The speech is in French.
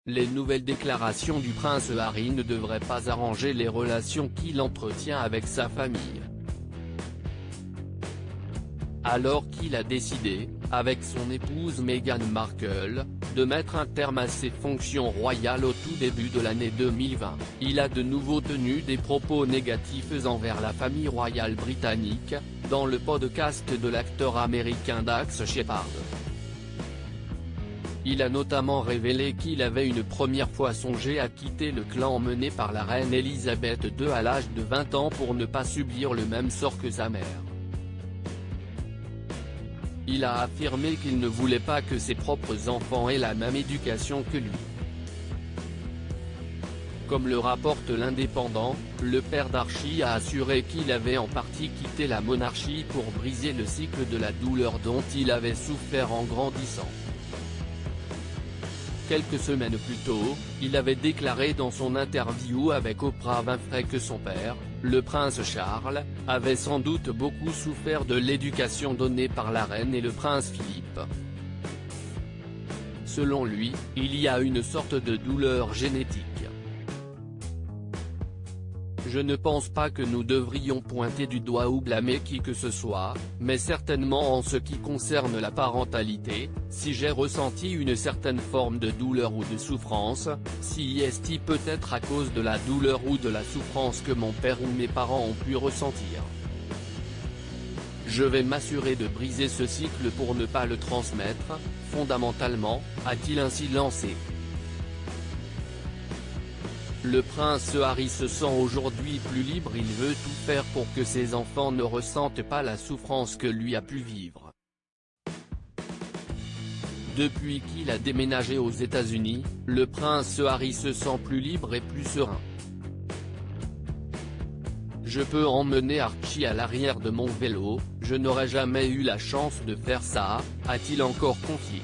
les nouvelles déclarations du prince Harry ne devraient pas arranger les relations qu'il entretient avec sa famille. Alors qu'il a décidé, avec son épouse Meghan Markle, de mettre un terme à ses fonctions royales au tout début de l'année 2020, il a de nouveau tenu des propos négatifs envers la famille royale britannique, dans le podcast de l'acteur américain Dax Shepard. Il a notamment révélé qu'il avait une première fois songé à quitter le clan mené par la reine Elisabeth II à l'âge de 20 ans pour ne pas subir le même sort que sa mère. Il a affirmé qu'il ne voulait pas que ses propres enfants aient la même éducation que lui. Comme le rapporte l'Indépendant, le père d'Archie a assuré qu'il avait en partie quitté la monarchie pour briser le cycle de la douleur dont il avait souffert en grandissant. Quelques semaines plus tôt, il avait déclaré dans son interview avec Oprah Winfrey que son père, le prince Charles, avait sans doute beaucoup souffert de l'éducation donnée par la reine et le prince Philippe. Selon lui, il y a une sorte de douleur génétique. Je ne pense pas que nous devrions pointer du doigt ou blâmer qui que ce soit, mais certainement en ce qui concerne la parentalité, si j'ai ressenti une certaine forme de douleur ou de souffrance, si est peut-être à cause de la douleur ou de la souffrance que mon père ou mes parents ont pu ressentir. Je vais m'assurer de briser ce cycle pour ne pas le transmettre, fondamentalement, a-t-il ainsi lancé. Le prince Harry se sent aujourd'hui plus libre, il veut tout faire pour que ses enfants ne ressentent pas la souffrance que lui a pu vivre. Depuis qu'il a déménagé aux États-Unis, le prince Harry se sent plus libre et plus serein. Je peux emmener Archie à l'arrière de mon vélo, je n'aurais jamais eu la chance de faire ça, a-t-il encore confié.